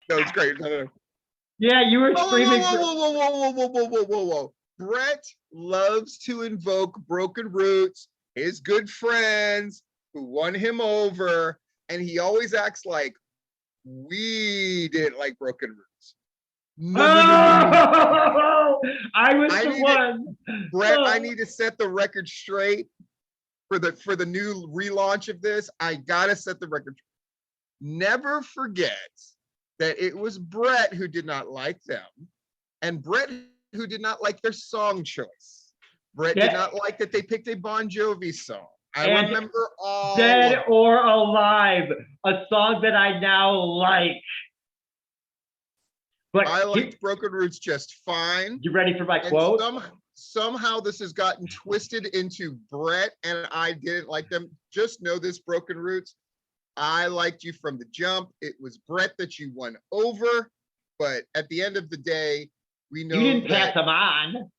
No, it's great. No, no, no. Yeah, you were Whoa, screaming. whoa, whoa, whoa, whoa, whoa, whoa, whoa, whoa, whoa. Brett loves to invoke Broken Roots, his good friends who won him over, and he always acts like we didn't like Broken Roots. No, no, no, no, no. Oh, I was I the need one. Brett, I Oh. need to set the record straight for the new relaunch of this. I gotta set the record. Never forget that it was Brett who did not like them, and Brett who did not like their song choice. Brett did not like that they picked a Bon Jovi song. I And remember all Dead of or Alive, a song that I now like. But I liked Broken Roots just fine. you ready for my And quote? somehow this has gotten twisted into Brett and I didn't like them. Just know this, Broken Roots. I liked you from the jump. It was Brett that you won over. But at the end of the day, we know You didn't pass them on.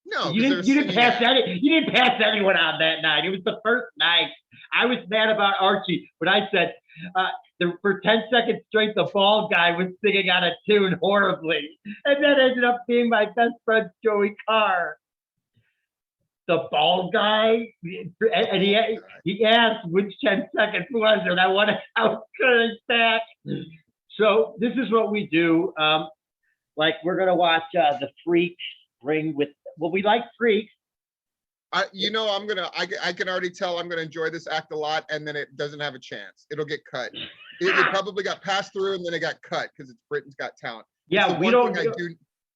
No, you didn't pass anyone on that night. It was the first night. I was mad about Archie, but I said for 10 seconds straight, the bald guy was singing on a tune horribly, and that ended up being my best friend Joey Carr. The bald guy, and he asked which 10 seconds was it. I wanted our courage back. So this is what we do. Like we're gonna watch the Freaks bring with. Well, we like Freaks. I can already tell I'm gonna enjoy this act a lot, and then it doesn't have a chance. It'll get cut. It probably got passed through and then it got cut because it's Britain's Got Talent. Yeah,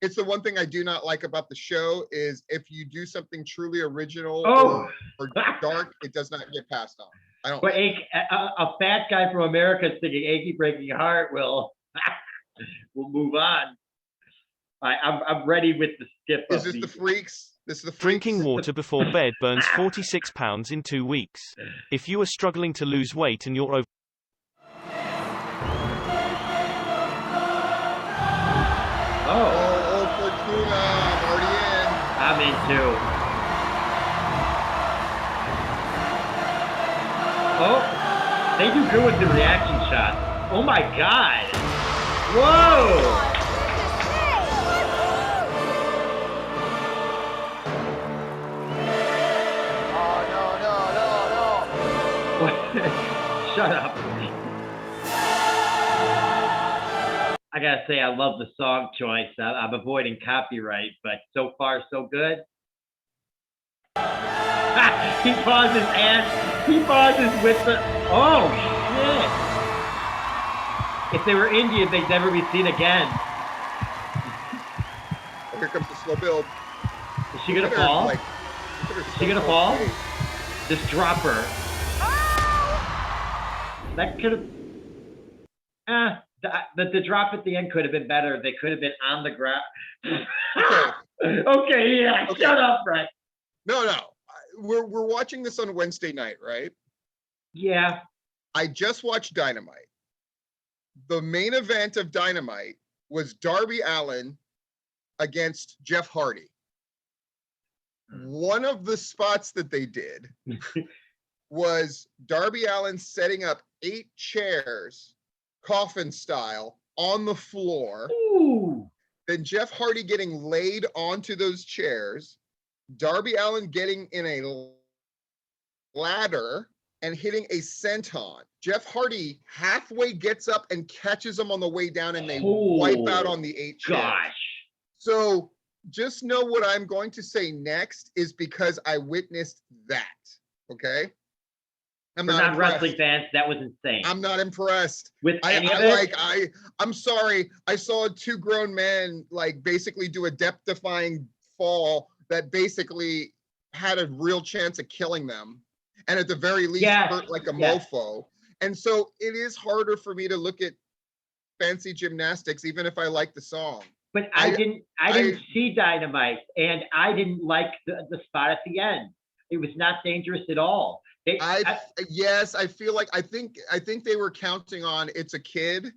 It's the one thing I do not like about the show is if you do something truly original or dark, it does not get passed on. I don't. But a fat guy from America singing "Achy Breaky Heart" will move on. I'm ready with the skip. Is this the Freaks? This is the Freaks? Drinking water before bed burns 46 pounds in 2 weeks. If you are struggling to lose weight and you're over. Oh, Fortuna, I'm already in. I'm in too. Oh, they do good with the reaction shots. Oh my God. Whoa. Shut up. I gotta say, I love the song choice. I'm avoiding copyright, but so far, so good. He pauses and he pauses with the. Oh, shit. If they were Indian, they'd never be seen again. Here comes the slow build. Is she gonna fall? Is she gonna fall? Just drop her. That could have. The drop at the end could have been better. They could have been on the ground. Okay, yeah. Okay. Shut up, Brett. No. We're watching this on Wednesday night, right? Yeah. I just watched Dynamite. The main event of Dynamite was Darby Allin against Jeff Hardy. One of the spots that they did was Darby Allin setting up 8 chairs, coffin style, on the floor. Ooh. Then Jeff Hardy getting laid onto those chairs. Darby Allin getting in a ladder and hitting a senton. Jeff Hardy halfway gets up and catches him on the way down, and they wipe out on the 8 chairs. Gosh. So just know what I'm going to say next is because I witnessed that. Okay. I'm not wrestling fans. That was insane. I'm not impressed. With any of it? I'm sorry. I saw 2 grown men basically do a depth-defying fall that basically had a real chance of killing them, and at the very least hurt like a mofo. And so it is harder for me to look at fancy gymnastics, even if I like the song. But I didn't see Dynamite, and I didn't like the spot at the end. It was not dangerous at all. Yes, I feel like I think they were counting on it's a kid,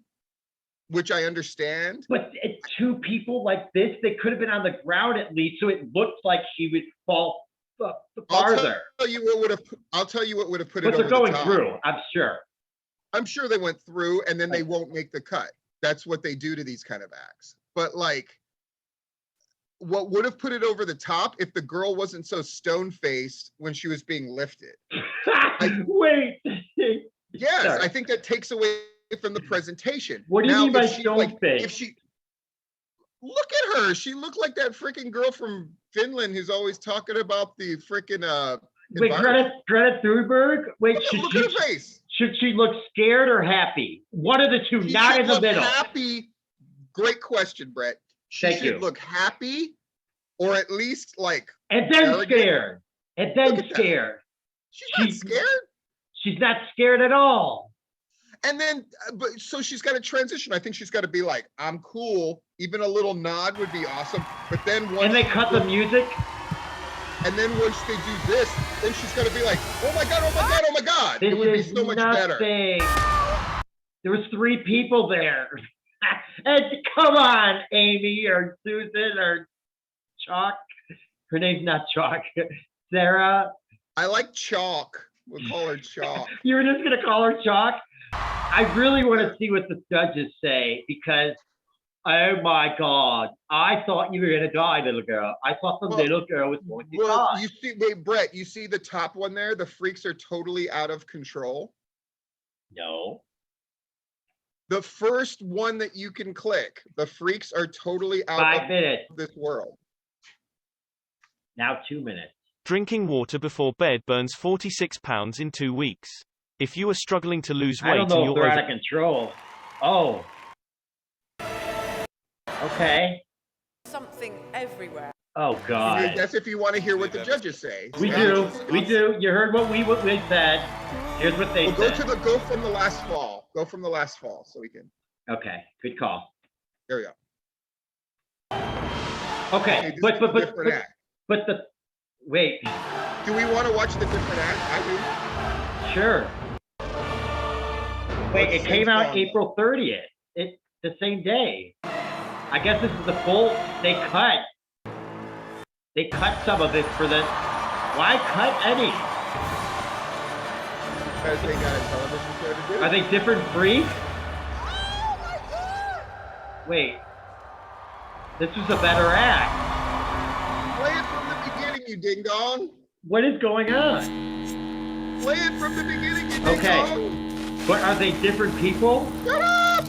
which I understand. But 2 people like this, they could have been on the ground at least, so it looked like she would fall farther. I'll tell you what would have put it over the top. But they're going through, I'm sure. I'm sure they went through and then they won't make the cut. That's what they do to these kind of acts. But like, what would have put it over the top if the girl wasn't so stone-faced when she was being lifted? Wait. Yes, Sorry. I think that takes away from the presentation. What do you Now, mean by if she, like, stone face? if she, look at her, she looked like that freaking girl from Finland who's always talking about the freaking Wait, Greta Thunberg? Wait, look at her face. should she look scared or happy? One of the two, She not should in the look middle. happy. Great question, Brett. She Thank should you. look happy, or at least like And then arrogant. scared. And Look then at that. scared. She's not She's- scared. She's not scared at all. And then, but so she's got to transition. I think she's got to be like, I'm cool. Even a little nod would be awesome. But then once And they she cut the goes- music. and then once they do this, then she's got to be like, oh my god, oh my god, oh my god. This It would be is so much better. nothing. There was 3 people there. And come on, Amy or Susan or Chalk. Her name's not Chalk. Sarah. I like chalk. We'll call her chalk. You were just gonna call her Chalk? I really want to see what the judges say because, oh my God, I thought you were gonna die, little girl. I thought the Well- little girl was going to Well, die. you see, wait, Brett, you see the top one there? The freaks are totally out of control. No. The first one that you can click, the freaks are totally out 5 of minutes. this world. Now 2 minutes. Drinking water before bed burns 46 pounds in 2 weeks. If you are struggling to lose I weight don't and know if you're they're out over of control. Oh. Okay. Something everywhere. Oh God. That's if you want to hear what the judges say. We do. We do. You heard what we said. Here's what they Well, said. go from the last fall. Go from the last fall so we can, Okay. Good call. there we go. Okay. Okay, this But is a different act. the wait. Do we want to watch the different act? I Sure. Wait, What's it came out wrong? April 30th. It the same day. I guess this is the full. They cut some of it for the. Why cut any? do, because they got a television show to do. Are they different freaks? Wait. This was a better act. Play it from the beginning, you ding dong. What is going on? Play it from the beginning, you ding Okay. dong. But are they different people? Shut up!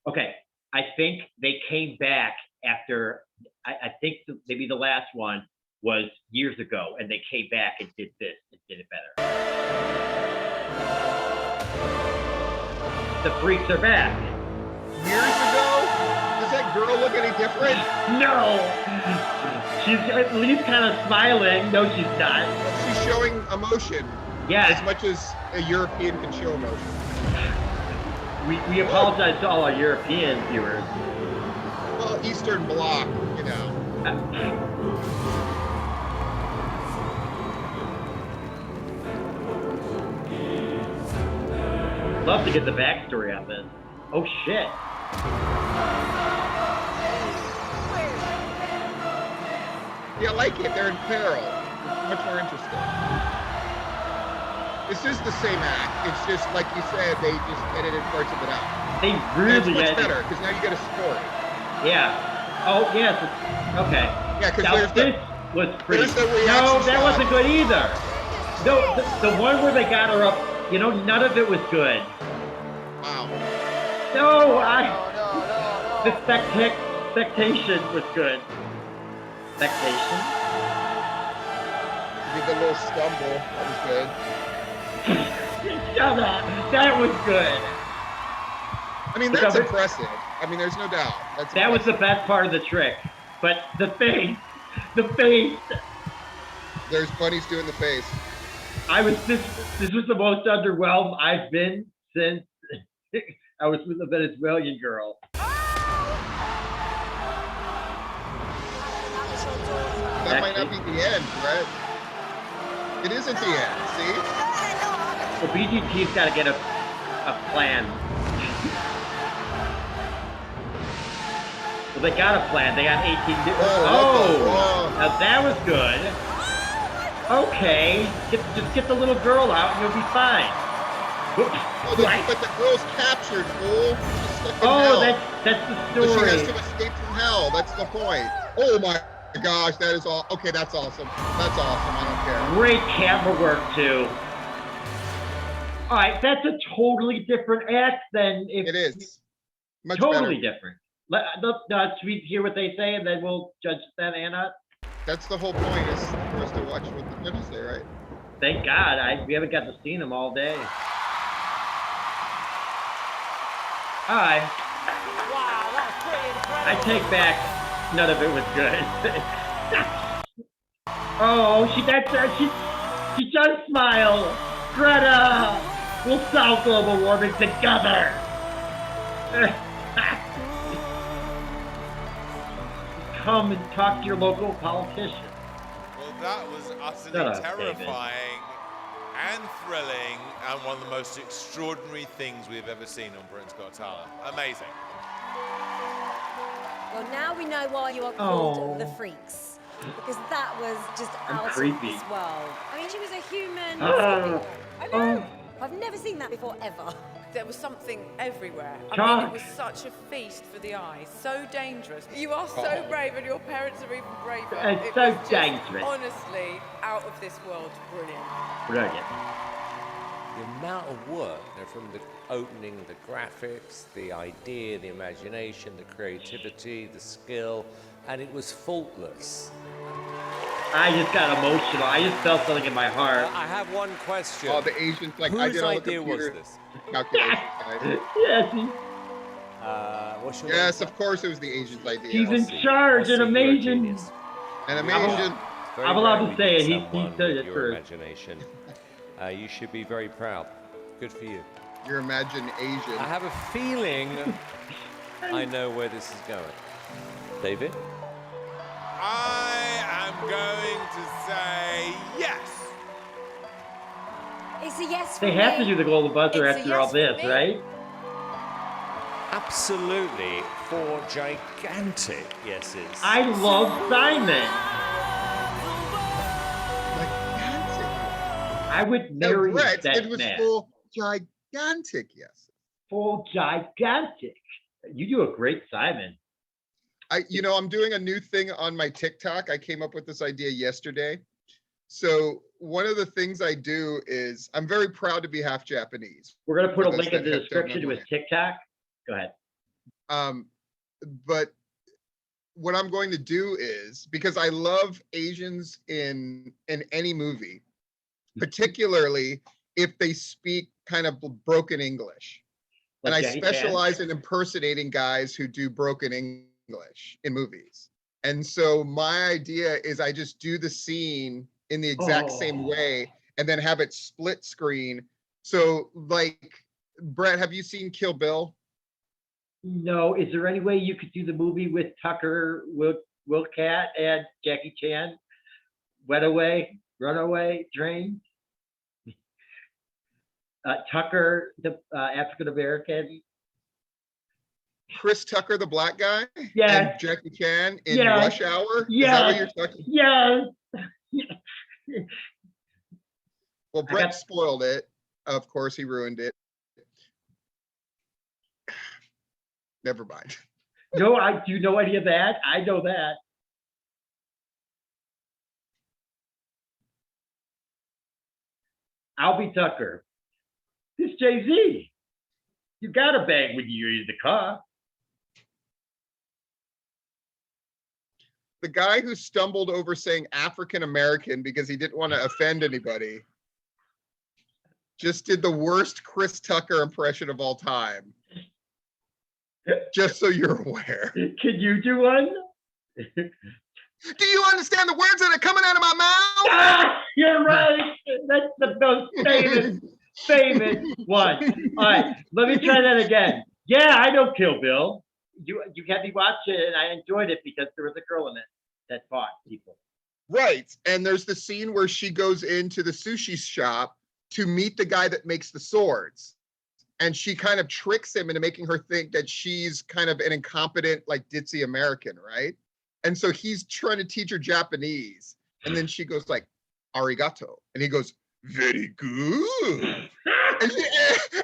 Okay, I think they came back after, I think maybe the last one was years ago, and they came back and did this and did it better. The freaks are back. Years ago? Does that girl look any different? No! She's at least kind of smiling. No, she's not. She's showing emotion as Yes, much as a European can show emotion. we apologize to all our European viewers. Well, Eastern Bloc, you know. Love to get the backstory on this. Oh shit. Yeah, I like it. They're in peril. It's much more interesting. This is the same act. It's just like you said, they just edited parts of it out. They And it's really much had. better because now you get a story. Yeah. Oh yes. Okay. Yeah, because Now there's this the was pretty. there's the No, reaction that shot. wasn't good either. No, the one where they got her up. You know, none of it was good. wow. No, the spectation was good. Spectation. You did the little stumble. That was good. Shut up. That was good. I mean, that's impressive. I mean, there's no doubt. That was the best part of the trick. But the face. There's bunnies doing the face. I was this was the most underwhelmed I've been since I was with the Venezuelan girl. That might not be the end, right? It isn't the end. See? Well, BGT's got to get a plan. Well, they got a plan. They got 18. Oh, Now that was good. Okay, just get the little girl out and you'll be fine. Oh, Right. but the girl's captured, fool. She's stuck in Oh, hell. that's the So she story. has to escape from hell. That's the point. Oh my gosh, that is all. Okay, that's awesome. That's awesome. I don't care. Great camera work too. All right, that's a totally different act than if It is. Much totally better. different. Should we hear what they say and then we'll judge that, Anna? That's the whole point, is for us to watch what the judges say, right? Thank God, we haven't got to see them all day. Hi, Wow, that's pretty I incredible. take back none of it was good. Oh, she does smile. Greta, we'll solve global warming together. Come and talk to your local politician. Well, that was Shut utterly up, David. terrifying and thrilling, and one of the most extraordinary things we've ever seen on Britain's Got Talent. Amazing. Well, now we know why you are called Oh. the Freaks. Because that was just I'm out creepy. of this world. I mean, she was a human. Oh. I know. I've never seen that before, ever. There was something everywhere. I mean, Talk. it was such a feast for the eyes. So dangerous. You are so brave, and your parents are even braver. It's It so was just, dangerous. honestly, out of this world. Brilliant. Brilliant. The amount of work, from the opening, the graphics, the idea, the imagination, the creativity, the skill, and it was faultless. I just got emotional. I just felt something in my heart. I have one question. Oh, the Asians, like, I Whose did all the idea was computer this? calculations, guys. Yes, What's your Yes, name? of course it was the Asian's idea. he's in Aussie. charge Aussie, and you're a amazing. genius. And I'm Asian. It's very I'm allowed rare to we say meet it. He someone said with it your first. imagination. You should be very proud. Good for you. Your Imagine Asian. I have a feeling I know where this is going. David? I am going to say yes. It's a yes for They have to me. do the golden buzzer It's a after all yes for this, me. right? Absolutely, 4 gigantic yeses. I love Simon. Gigantic. I would No, marry Brett, that it was man. full gigantic, yes. Full gigantic. You do a great Simon. I'm doing a new thing on my TikTok. I came up with this idea yesterday. So one of the things I do is I'm very proud to be half Japanese. We're gonna put For a those link in that the don't know description to who his I TikTok. Go ahead. But what I'm going to do is, because I love Asians in any movie, particularly if they speak kind of broken English. And Like I Jackie Chan? specialize in impersonating guys who do broken English in movies. And so my idea is I just do the scene in the exact same Oh. way and then have it split screen. So like, Brett, have you seen Kill Bill? No, is there any way you could do the movie with Tucker, Wilcat, and Jackie Chan? Wet Away, Runaway, Train? Tucker, the African American. Chris Tucker, the black guy? Yes. And Jackie Chan in Yes. Rush Hour? Is that Yes. what you're talking? Yes. Well, I Brett got- spoiled it. Of course, he ruined it. Never mind. No, I do know any of that. I know that. I'll be Tucker. This Jay-Z. You gotta bang when you're in the car. The guy who stumbled over saying African American because he didn't want to offend anybody just did the worst Chris Tucker impression of all time. Just so you're aware. Can you do one? Do you understand the words that are coming out of my mouth? Ah, you're right. That's the most famous one. All right, let me try that again. Yeah, I know Kill Bill. You had me watch it, and I enjoyed it because there was a girl in it that fought people. Right. And there's the scene where she goes into the sushi shop to meet the guy that makes the swords. and she kind of tricks him into making her think that she's kind of an incompetent, like ditzy American, right? And so he's trying to teach her Japanese, and then she goes like, "Arigato," and he goes, "Very good."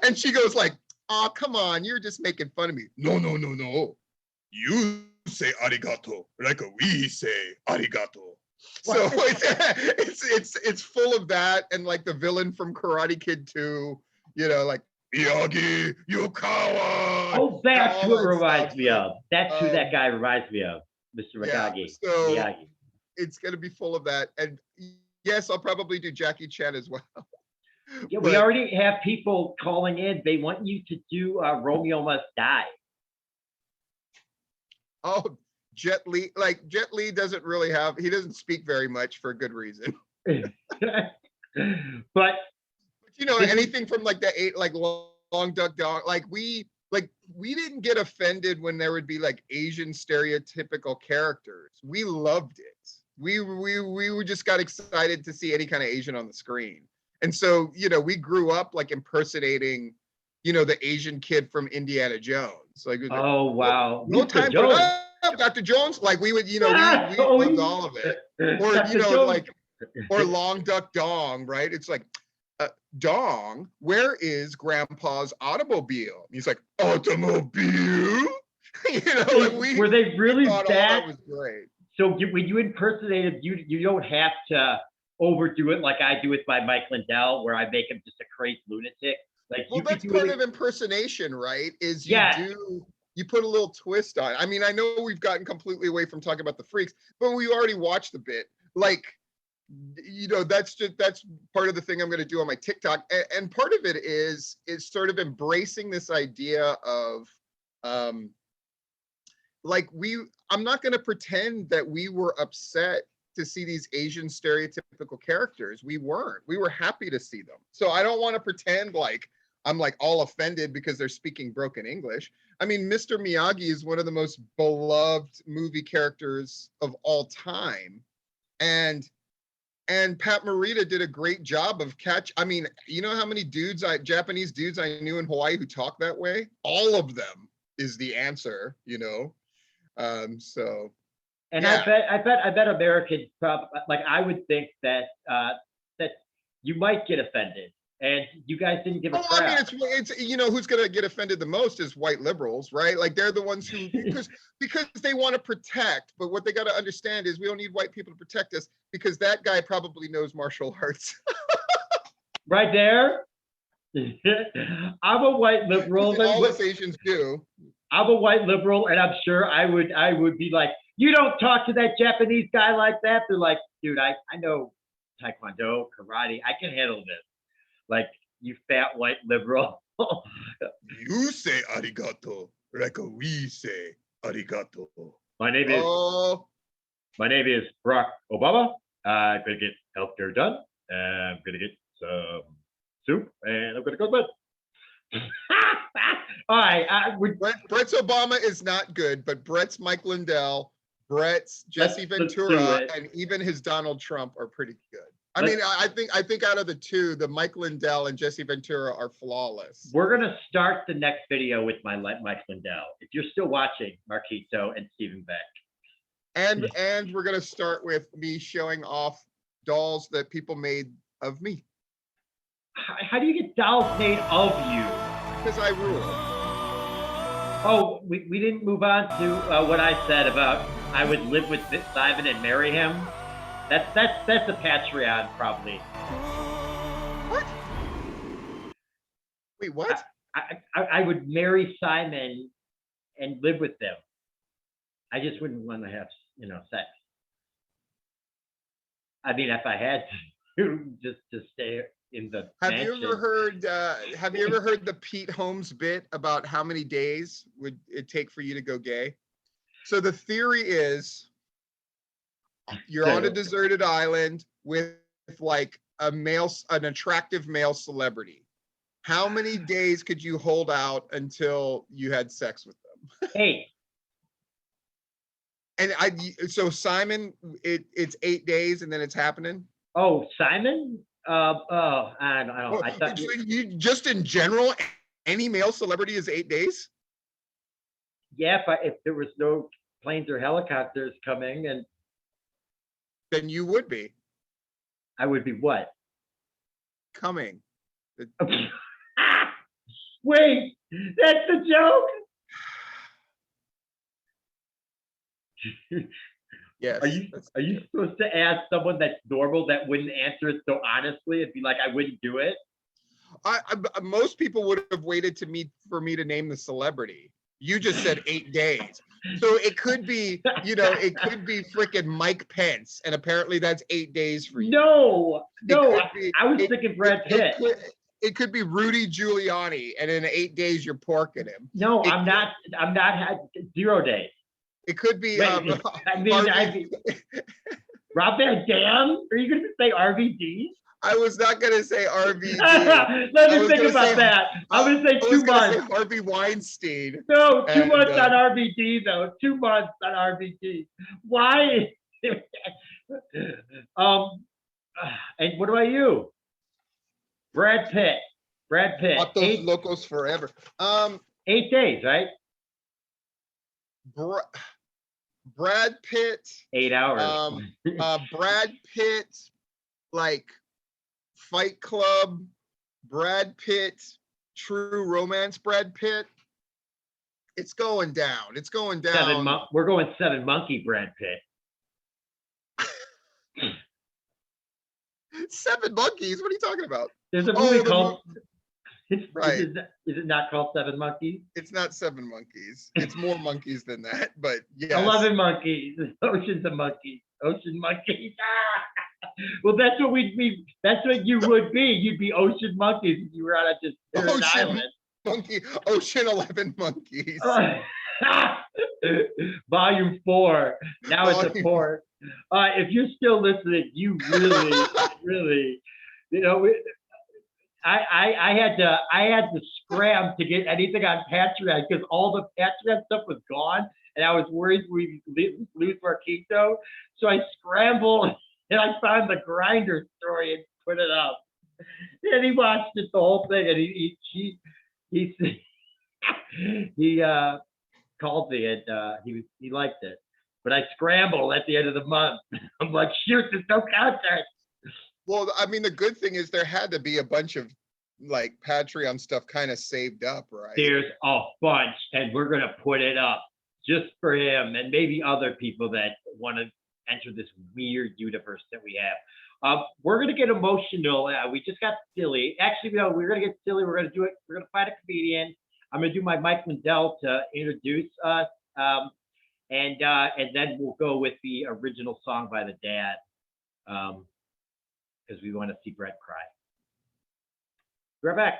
And she goes like, "Oh, come on, you're just making fun of me." "No, no, no, no. You say arigato like we say arigato." So it's full of that, and like the villain from Karate Kid 2, you know, like Miyagi, you coward. Oh, that's all what that reminds stuff. me of. That's who that Um, guy reminds me of, Mr. Yeah, Miyagi. so Miyagi. it's gonna be full of that, and yes, I'll probably do Jackie Chan as well. Yeah, we But- already have people calling in. They want you to do Romeo Must Die. Oh, Jet Li, like Jet Li doesn't really have, he doesn't speak very much for a good reason. But You know, This is- anything from like the like Long Duck Dong, like we didn't get offended when there would be like Asian stereotypical characters. We loved it. We just got excited to see any kind of Asian on the screen. And so, you know, we grew up like impersonating, you know, the Asian kid from Indiana Jones. Like, it was like, oh wow, no Mr. time Jones. for that, Dr. Jones. Like we would, you know, we Oh, loved all of it. Or, Dr. you know, Jones. like, or Long Duck Dong, right? It's like, Dong, where is Grandpa's automobile? He's like, automobile? You know, like Were they really thought all that bad? was great. So when you impersonate him, you don't have to overdo it like I do with my Mike Lindell, where I make him just a crazy lunatic. Like Well, you could that's do part it. of impersonation, right? Is Yeah. you put a little twist on it. I mean, I know we've gotten completely away from talking about the freaks, but we already watched the bit. Like, you know, that's part of the thing I'm going to do on my TikTok. And part of it is sort of embracing this idea of, like I'm not going to pretend that we were upset to see these Asian stereotypical characters. We weren't. We were happy to see them. So I don't want to pretend like I'm like all offended because they're speaking broken English. I mean, Mr. Miyagi is one of the most beloved movie characters of all time. And Pat Morita did a great job of I mean, you know how many Japanese dudes I knew in Hawaii who talk that way? All of them is the answer, you know? So And yeah. I bet Americans probably, like I would think that that you might get offended, and you guys didn't give a oh, I mean, crap. it's you know, who's gonna get offended the most is white liberals, right? Like they're the ones who because they want to protect, but what they got to understand is we don't need white people to protect us because that guy probably knows martial arts. Right there. I'm a white liberal. All us Asians do. I'm a white liberal, and I'm sure I would be like, you don't talk to that Japanese guy like that. They're like, dude, I know Taekwondo, karate, I can handle this. Like, you fat white liberal. You say arigato like we say arigato. My name is Oh, Barack Obama. I'm gonna get healthcare done. I'm gonna get some soup, and I'm gonna go to bed. All right, Brett's Obama is not good, but Brett's Mike Lindell, Brett's Jesse Let's do Ventura, it. and even his Donald Trump are pretty good. I Let's- mean, I think out of the two, the Mike Lindell and Jesse Ventura are flawless. we're gonna start the next video with my Mike Lindell. If you're still watching, Marquito and Stephen Beck. And we're gonna start with me showing off dolls that people made of me How do you get dolls made of you? because I rule. Oh, we didn't move on to what I said about I would live with Simon and marry him. That's a Patreon probably. What? Wait, what? I would marry Simon and live with them. I just wouldn't want to have sex. I mean, if I had to, just to stay in the Have mansion. you ever heard the Pete Holmes bit about how many days would it take for you to go gay? So the theory is you're on a deserted island with like an attractive male celebrity. How many days could you hold out until you had sex with them? Hey, And so Simon, it's 8 days and then it's happening. oh, Simon? I don't know. I thought you just in general, Any male celebrity is 8 days? Yeah, if there was no planes or helicopters coming, and Then you would be I would be what? coming. Wait, that's the joke? Yes. that's- Are you supposed to ask someone that's normal that wouldn't answer it so honestly and be like, I wouldn't do it? Most people would have waited for me to name the celebrity. You just said 8 days. So it could be, it could be freaking Mike Pence, and apparently that's 8 days for you. No, no, could be- I was thinking Brad Pitt. It could be Rudy Giuliani, and in 8 days you're porking him. No, It I'm not had 0 days. It could be. Wait, Rob Van Dam? Are you going to say RVD? I was not going to say RVD. Let I me was think gonna about say- that. I'm going to say I 2 was going to say months. Harvey Weinstein. No, 2 and, months on RVD though. 2 months on RVD. Why? And what about you? Brad Pitt. Brad Pitt. Vatos Locos forever. 8 days, right? Brad Pitt. 8 hours. Brad Pitt, like Fight Club, Brad Pitt, True Romance, Brad Pitt. It's going down. It's going down. We're going 7 Monkey Brad Pitt. 7 Monkeys. What are you talking about? There's a movie the called. Right. Is it not called 7 Monkeys? It's not 7 monkeys. It's more monkeys than that. But yes. 11 monkeys. Oceans of monkeys. Ocean monkeys. Ah! Well, that's what we'd be. That's what you would be. You'd be ocean monkeys if you were on a desert Ocean island. Ocean 11 monkeys. Volume 4. Now it's a Volume- 4. If you're still listening, you really, I had to scram to get anything on Patreon because all the Patreon stuff was gone, and I was worried we'd lose Marquito. So I scrambled and I found the Grinder story and put it up. And he watched it the whole thing, and he called me and he liked it. But I scrambled at the end of the month. I'm like, shoot, there's no content. Well, I mean, the good thing is there had to be a bunch of like Patreon stuff kind of saved up, right? There's a bunch, and we're gonna put it up just for him and maybe other people that want to enter this weird universe that we have. We're gonna get emotional. We just got silly. Actually, no, we're gonna get silly. We're gonna do it. We're gonna find a comedian. I'm gonna do my Mike Lindell to introduce us, and then we'll go with the original song by the dad, because we want to see Brett cry. Be right back.